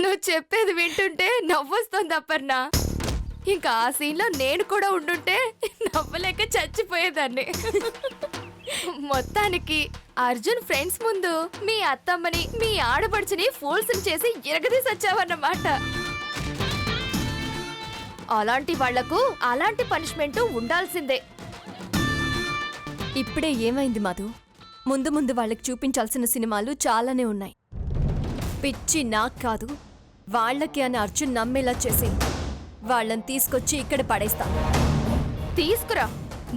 నువ్వు చెప్పేది వింటుంటే నవ్వొస్తుంది అపర్ణ. ఇంకా ఆ సీన్లో నేను కూడా ఉండుంటే నవ్వలేక చచ్చిపోయేదాన్ని. మొత్తానికి అర్జున్ ఫ్రెండ్స్ ముందు మీ అత్తమ్మని మీ ఆడపడుచుని ఫోల్స్ చేసి ఎరగదీసి వచ్చావన్నమాట. అలాంటి వాళ్లకు అలాంటి పనిష్మెంట్ ఉండాల్సిందే. ఇప్పుడే ఏమైంది మధు? ముందు ముందు వాళ్ళకి చూపించాల్సిన సినిమాలు చాలానే ఉన్నాయి. పిచ్చి నాకు కాదు, వాళ్ళకి అని అర్జున్ నమ్మేలా చేసి వాళ్ళని తీసుకొచ్చి ఇక్కడ పడేస్తాను. తీసుకురా,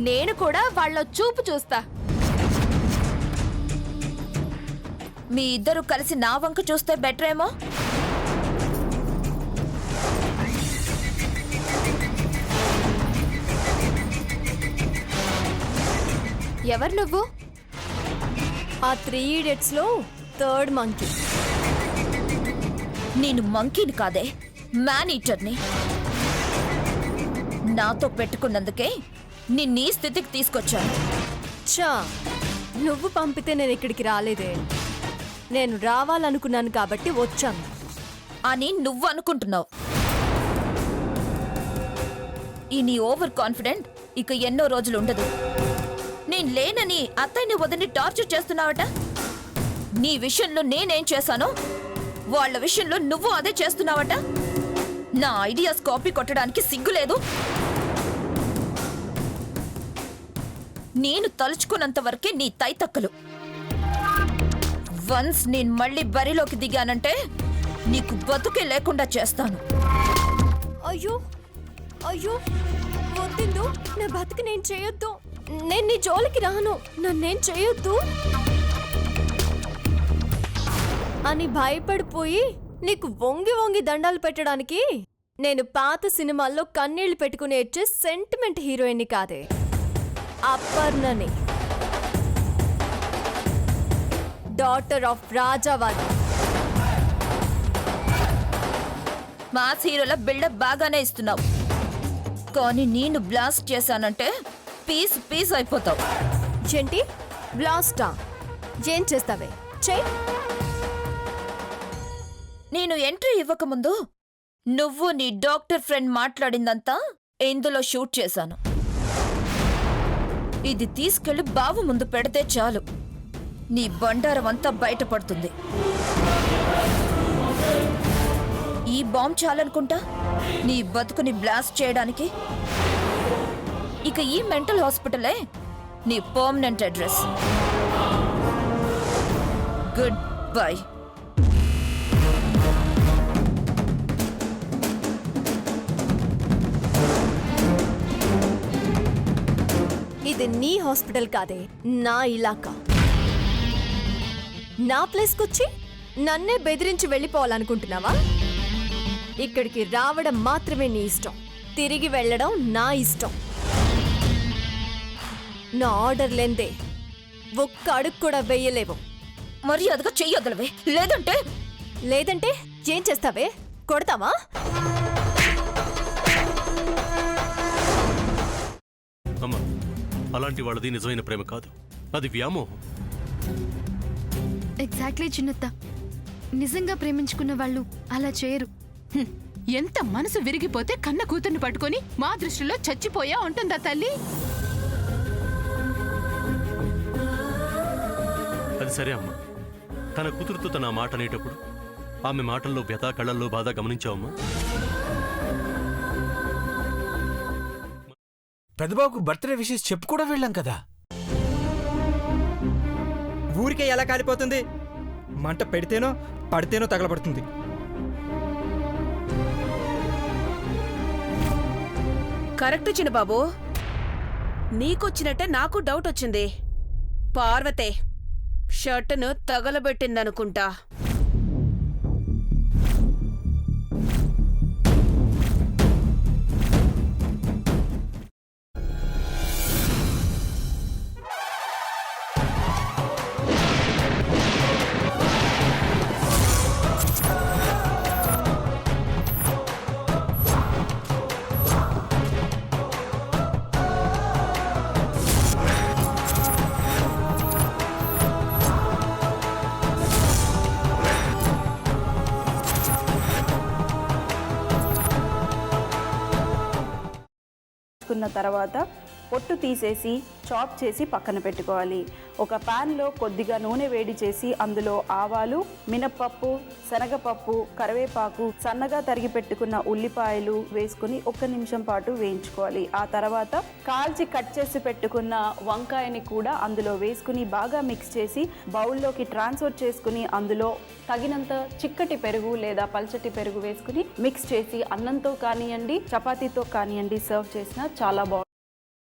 నేను కూడా వాళ్ళ చూపు చూస్తా. మీ ఇద్దరు కలిసి నా వంక చూస్తే బెటర్ ఏమో. ఎవరు నువ్వు? ఆ 3 Idiotsలో థర్డ్ మంకీ. నేను మంకీని కాదే, మ్యాన్ ఈటర్ని. నాతో పెట్టుకున్నందుకే నిన్నీ స్థితికి తీసుకొచ్చాను. చా, నువ్వు పంపితే నేను ఇక్కడికి రాలేదే. నేను రావాలనుకున్నాను కాబట్టి వచ్చాను అని నువ్వు అనుకుంటున్నావు. ఈ నీ ఓవర్ కాన్ఫిడెంట్ ఇక ఎన్నో రోజులు ఉండదు. నేను లేనని అత్తయ్యని వదిలి టార్చర్ చేస్తున్నావట. నీ విషయంలో నేనేం చేశానో వాళ్ళ విషయంలో నువ్వు అదే చేస్తున్నావట. నా ఐడియాస్ కాపీ కొట్టడానికి సిగ్గులేదు. నేను తలుచుకున్నంత వరకే నీ తైతక్కలు. వన్స్ నేను మళ్ళీ బరిలోకి దిగానంటే నీకు బతుకే లేకుండా చేస్తాను. అయ్యో అయ్యో, వద్దు, నా బతుకు నేను చేయొద్దు. నేను నీ జోలికి రాను, నన్నేం చేయొద్దు అని భయపడిపోయి నీకు వంగి వంగి దండాలు పెట్టడానికి నేను పాత సినిమాల్లో కన్నీళ్లు పెట్టుకుని ఏడ్చే సెంటిమెంట్ హీరోయిన్ని కాదే, అపర్ణని, డాటర్ ఆఫ్ రాజావాది. మాస్ హీరోల బిల్డప్ బాగానే ఇస్తున్నావు, కానీ నేను బ్లాస్ట్ చేశానంటే పీస్ పీస్ అయిపోతావు. ఏంటి బ్లాస్టా? ఏం చేస్తావే చెయ్. నేను ఎంట్రీ ఇవ్వకముందు నువ్వు నీ డాక్టర్ ఫ్రెండ్ మాట్లాడిందంతా ఇందులో షూట్ చేశాను. ఇది తీసుకెళ్లి బావు ముందు పెడితే చాలు, నీ బండారం అంతా బయటపడుతుంది. ఈ బాంబ్ చాలనుకుంటా నీ బతుకుని బ్లాస్ట్ చేయడానికి. ఇక ఈ మెంటల్ హాస్పిటలే నీ పర్మనెంట్ అడ్రస్. Good bye. ఇది నీ హాస్పిటల్ కాదే, నా ఇలాకా. నా ప్లేస్కొచ్చి నన్నే బెదిరించి వెళ్ళిపోవాలనుకుంటున్నావా? ఇక్కడికి రావడం మాత్రమే నీ ఇష్టం, తిరిగి వెళ్ళడం నా ఇష్టం. నా ఆర్డర్ లేందే ఒక్క అడుగు కూడా వెయ్యలేవు. మర్యాదగా చెయ్యొదలవే, లేదంటే లేదంటే ఏం చేస్తావే? కొడతావా? అమ్మా, అలాంటి వాళ్ళది నిజమైన ప్రేమ కాదు, అది వ్యామోహం. ఎగ్జాక్ట్లీ చిన్నత్త, నిజంగా ప్రేమించుకున్న వాళ్ళు అలా చేయరు. ఎంత మనసు విరిగిపోతే కన్న కూతుర్ని పట్టుకొని మా దృష్టిలో చచ్చిపోయా ఉంటుందా తల్లి? అది సరే అమ్మా, తన కూతురుతో తన మాట అనేటప్పుడు ఆమె మాటల్లో వ్యథ, కళ్ళల్లో బాధ గమనించావమ్మా? పెద్దబాబుకు బర్త్డే విషెస్ చెప్పు కూడా వెళ్ళాం కదా. ఊరికే ఎలా కాలిపోతుంది? మంట పెడితేనో పడితేనో తగలబడుతుంది. కరెక్ట్ చిన్నబాబు, నీకొచ్చినట్టే నాకు డౌట్ వచ్చింది. పార్వతే షర్టును తగలబెట్టిందనుకుంటా. వేసుకున్న తర్వాత పొట్టు తీసేసి చాప్ చేసి పక్కన పెట్టుకోవాలి. ఒక ప్యాన్లో కొద్దిగా నూనె వేడి చేసి అందులో ఆవాలు, మినప్పప్పు, శనగపప్పు, కరివేపాకు, సన్నగా తరిగి పెట్టుకున్న ఉల్లిపాయలు వేసుకుని 1 నిమిషం పాటు వేయించుకోవాలి. ఆ తర్వాత కాల్చి కట్ చేసి పెట్టుకున్న వంకాయని కూడా అందులో వేసుకుని బాగా మిక్స్ చేసి బౌల్లోకి ట్రాన్స్ఫర్ చేసుకుని అందులో తగినంత చిక్కటి పెరుగు లేదా పల్చటి పెరుగు వేసుకుని మిక్స్ చేసి అన్నంతో కానివ్వండి, చపాతీతో కానివ్వండి సర్వ్ చేసినా చాలా బాగుంటుంది.